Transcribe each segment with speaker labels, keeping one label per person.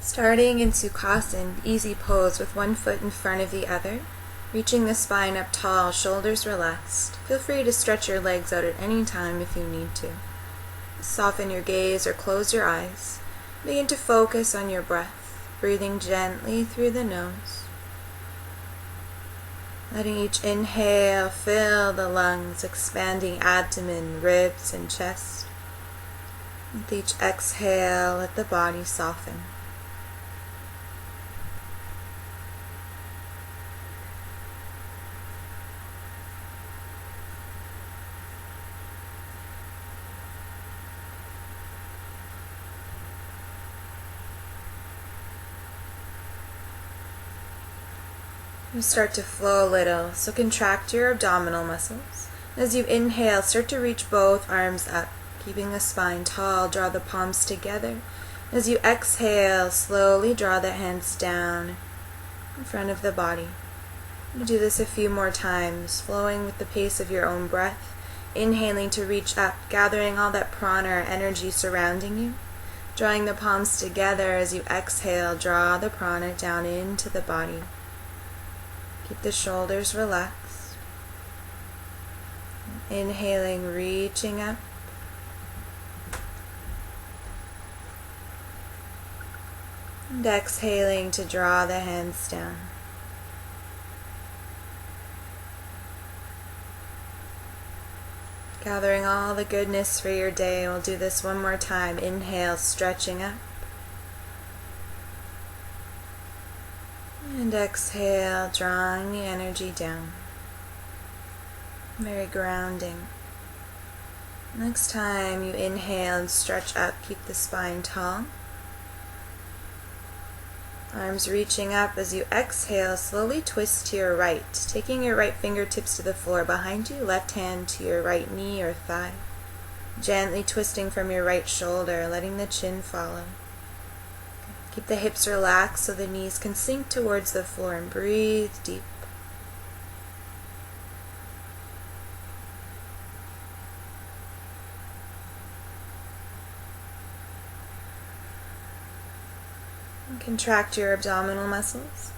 Speaker 1: Starting in Sukhasana, easy pose with one foot in front of the other, reaching the spine up tall, shoulders relaxed. Feel free to stretch your legs out at any time if you need to. Soften your gaze or close your eyes. Begin to focus on your breath, breathing gently through the nose. Letting each inhale fill the lungs, expanding abdomen, ribs, and chest. With each exhale, let the body soften. You start to flow a little, so contract your abdominal muscles. As you inhale, start to reach both arms up, keeping the spine tall. Draw the palms together. As you exhale, slowly draw the hands down in front of the body. You do this a few more times, flowing with the pace of your own breath, inhaling to reach up, gathering all that prana or energy surrounding you. Drawing the palms together as you exhale, draw the prana down into the body. Keep the shoulders relaxed. Inhaling, reaching up. And exhaling to draw the hands down. Gathering all the goodness for your day. We'll do this one more time. Inhale, stretching up. And exhale, drawing the energy down. Very grounding. Next time you inhale and stretch up, keep the spine tall. Arms reaching up. As you exhale, slowly twist to your right, taking your right fingertips to the floor behind you, left hand to your right knee or thigh. Gently twisting from your right shoulder, letting the chin follow. Keep the hips relaxed so the knees can sink towards the floor and breathe deep. And contract your abdominal muscles.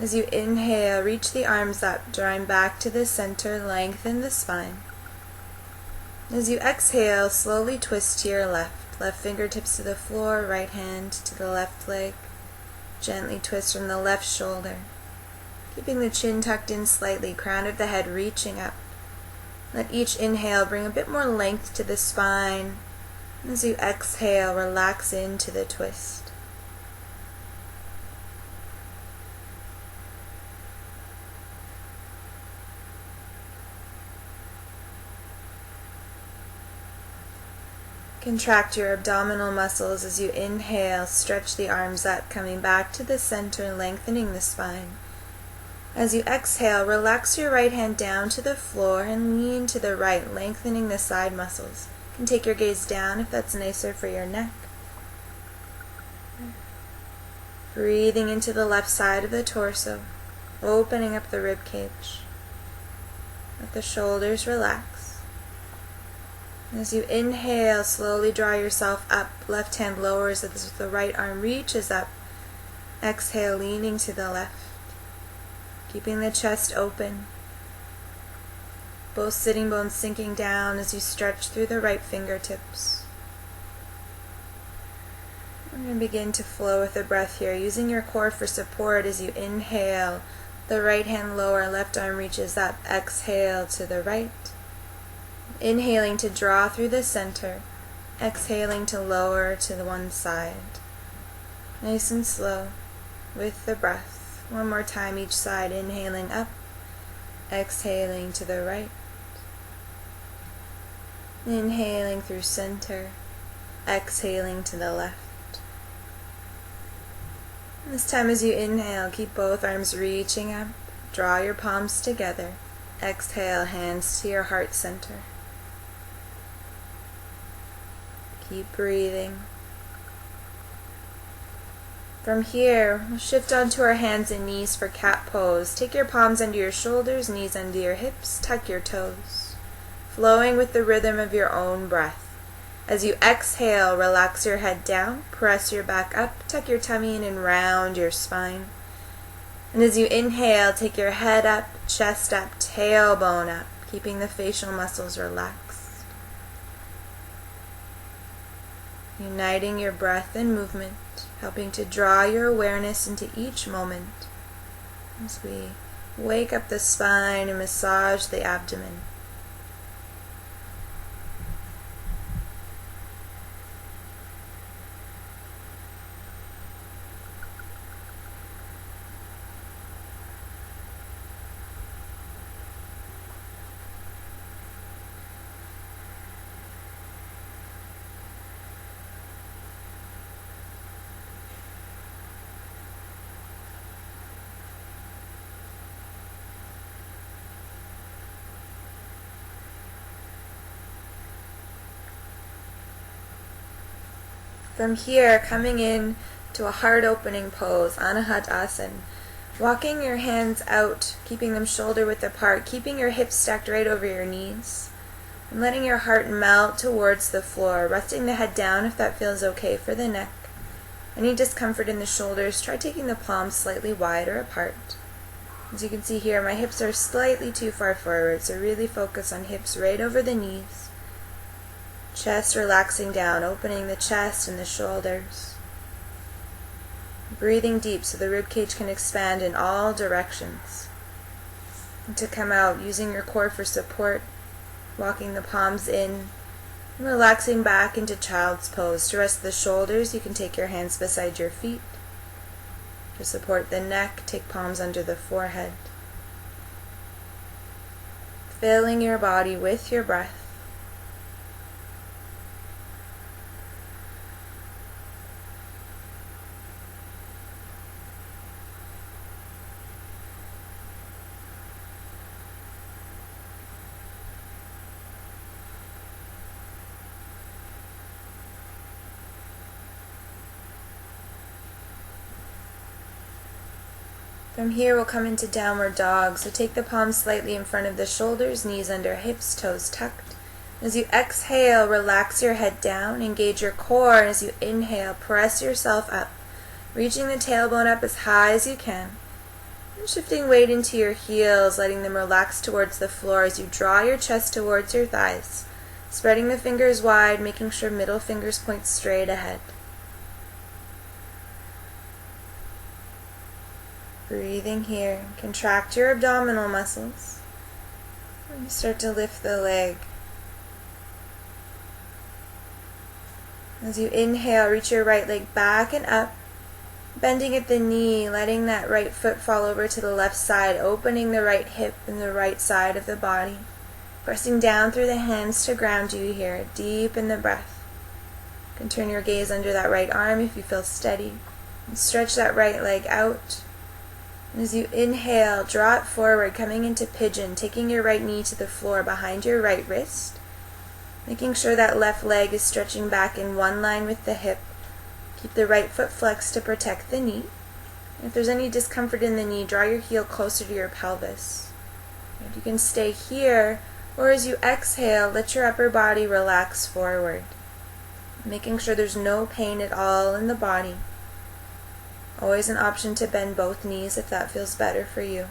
Speaker 1: As you inhale, reach the arms up, drawing back to the center, lengthen the spine. As you exhale, slowly twist to your left. Left fingertips to the floor, right hand to the left leg. Gently twist from the left shoulder. Keeping the chin tucked in slightly, crown of the head reaching up. Let each inhale bring a bit more length to the spine. As you exhale, relax into the twist. Contract your abdominal muscles as you inhale, stretch the arms up, coming back to the center, lengthening the spine. As you exhale, relax your right hand down to the floor and lean to the right, lengthening the side muscles. You can take your gaze down if that's nicer for your neck. Breathing into the left side of the torso, opening up the rib cage. Let the shoulders relax. As you inhale, slowly draw yourself up. Left hand lowers as the right arm reaches up. Exhale, leaning to the left. Keeping the chest open. Both sitting bones sinking down as you stretch through the right fingertips. We're going to begin to flow with the breath here, using your core for support as you inhale. The right hand lower, left arm reaches up. Exhale to the right. Inhaling to draw through the center, exhaling to lower to the one side. Nice and slow with the breath. One more time each side, inhaling up, exhaling to the right. Inhaling through center, exhaling to the left. And this time as you inhale, keep both arms reaching up, draw your palms together. Exhale, hands to your heart center. Keep breathing. From here, we'll shift onto our hands and knees for cat pose. Take your palms under your shoulders, knees under your hips, tuck your toes. Flowing with the rhythm of your own breath. As you exhale, relax your head down, press your back up, tuck your tummy in and round your spine. And as you inhale, take your head up, chest up, tailbone up, keeping the facial muscles relaxed. Uniting your breath and movement, helping to draw your awareness into each moment as we wake up the spine and massage the abdomen. From here, coming in to a heart-opening pose, Anahatasana. Walking your hands out, keeping them shoulder-width apart, keeping your hips stacked right over your knees, and letting your heart melt towards the floor, resting the head down if that feels okay for the neck. Any discomfort in the shoulders, try taking the palms slightly wider apart. As you can see here, my hips are slightly too far forward, so really focus on hips right over the knees. Chest relaxing down, opening the chest and the shoulders. Breathing deep so the ribcage can expand in all directions. And to come out, using your core for support, walking the palms in, and relaxing back into child's pose. To rest the shoulders, you can take your hands beside your feet. To support the neck, take palms under the forehead. Filling your body with your breath. From here, we'll come into downward dog. So take the palms slightly in front of the shoulders, knees under hips, toes tucked. As you exhale, relax your head down, engage your core, and as you inhale, press yourself up, reaching the tailbone up as high as you can. And shifting weight into your heels, letting them relax towards the floor as you draw your chest towards your thighs, spreading the fingers wide, making sure middle fingers point straight ahead. Breathing here, contract your abdominal muscles. And you start to lift the leg. As you inhale, reach your right leg back and up, bending at the knee, letting that right foot fall over to the left side, opening the right hip and the right side of the body. Pressing down through the hands to ground you here, deep in the breath. You can turn your gaze under that right arm if you feel steady. And stretch that right leg out. And as you inhale, draw it forward, coming into pigeon, taking your right knee to the floor behind your right wrist, making sure that left leg is stretching back in one line with the hip. Keep the right foot flexed to protect the knee. And if there's any discomfort in the knee, draw your heel closer to your pelvis. If you can stay here, or as you exhale, let your upper body relax forward, making sure there's no pain at all in the body. Always an option to bend both knees if that feels better for you.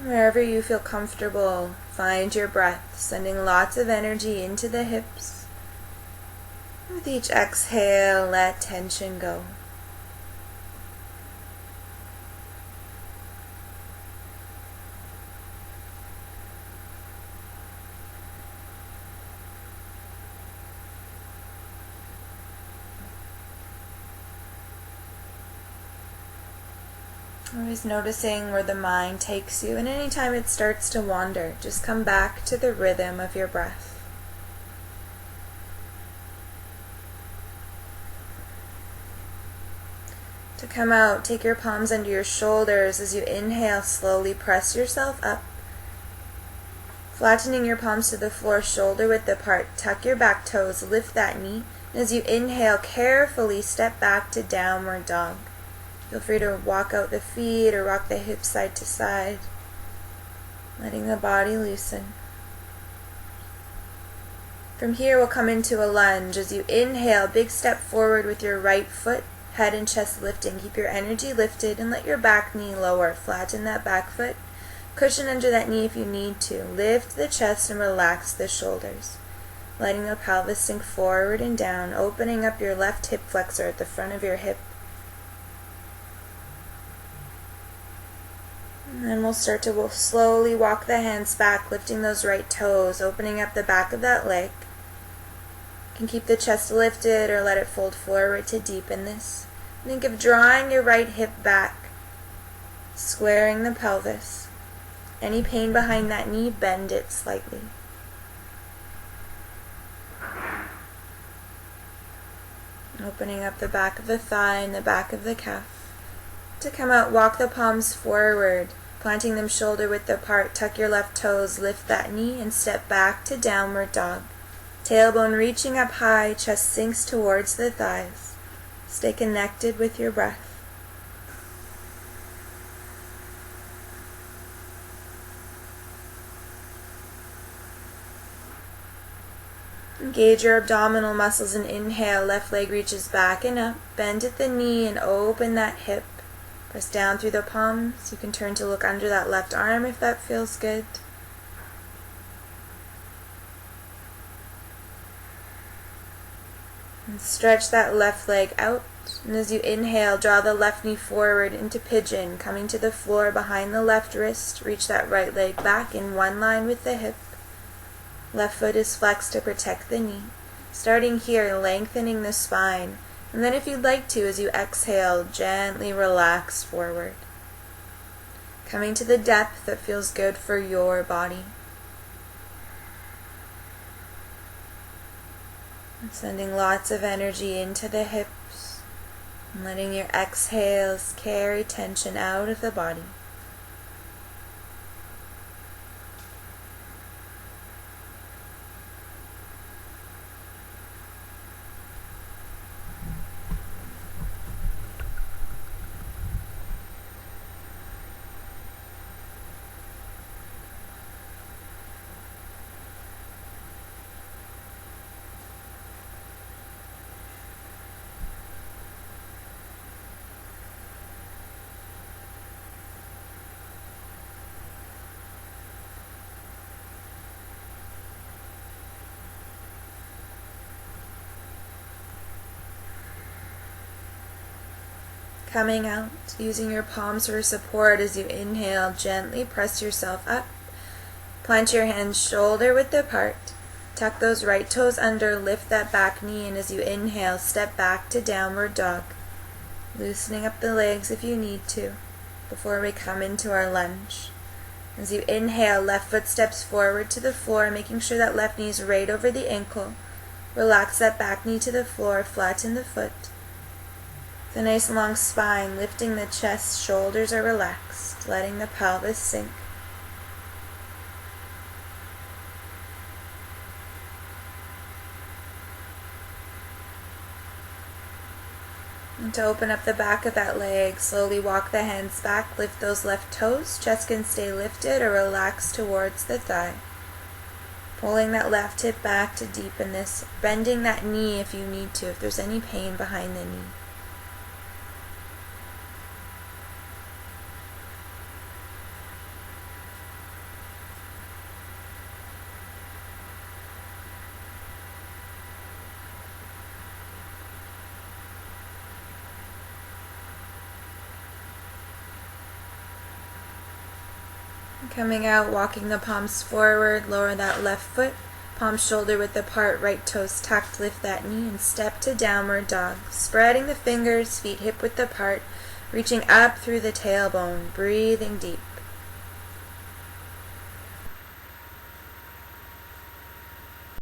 Speaker 1: Wherever you feel comfortable, find your breath, sending lots of energy into the hips. With each exhale, let tension go. Always noticing where the mind takes you, and anytime it starts to wander, just come back to the rhythm of your breath. To come out, take your palms under your shoulders. As you inhale, slowly press yourself up, flattening your palms to the floor, shoulder width apart. Tuck your back toes, lift that knee, and as you inhale, carefully step back to downward dog. Feel free to walk out the feet or rock the hips side to side, letting the body loosen. From here, we'll come into a lunge. As you inhale, big step forward with your right foot, head and chest lifting. Keep your energy lifted and let your back knee lower. Flatten that back foot. Cushion under that knee if you need to. Lift the chest and relax the shoulders. Letting the pelvis sink forward and down, opening up your left hip flexor at the front of your hip. And then we'll start to slowly walk the hands back, lifting those right toes, opening up the back of that leg. You can keep the chest lifted or let it fold forward to deepen this. Think of drawing your right hip back, squaring the pelvis. Any pain behind that knee, bend it slightly. Opening up the back of the thigh and the back of the calf. To come out, walk the palms forward, planting them shoulder width apart. Tuck your left toes, lift that knee, and step back to downward dog. Tailbone reaching up high, chest sinks towards the thighs. Stay connected with your breath. Engage your abdominal muscles and inhale. Left leg reaches back and up. Bend at the knee and open that hip. Press down through the palms. You can turn to look under that left arm if that feels good. And stretch that left leg out. And as you inhale, draw the left knee forward into pigeon, coming to the floor behind the left wrist. Reach that right leg back in one line with the hip. Left foot is flexed to protect the knee. Starting here, lengthening the spine. And then if you'd like to, as you exhale, gently relax forward. Coming to the depth that feels good for your body. And sending lots of energy into the hips. And letting your exhales carry tension out of the body. Coming out, using your palms for support as you inhale, gently press yourself up. Plant your hands shoulder width apart. Tuck those right toes under, lift that back knee, and as you inhale, step back to downward dog. Loosening up the legs if you need to before we come into our lunge. As you inhale, left foot steps forward to the floor, making sure that left knee is right over the ankle. Relax that back knee to the floor, flatten the foot. The nice long spine, lifting the chest, shoulders are relaxed, letting the pelvis sink. And to open up the back of that leg, slowly walk the hands back, lift those left toes, chest can stay lifted or relax towards the thigh. Pulling that left hip back to deepen this, bending that knee if you need to, if there's any pain behind the knee. Coming out, walking the palms forward, lower that left foot, palms shoulder width apart, right toes tucked, lift that knee, and step to downward dog. Spreading the fingers, feet hip width apart, reaching up through the tailbone, breathing deep.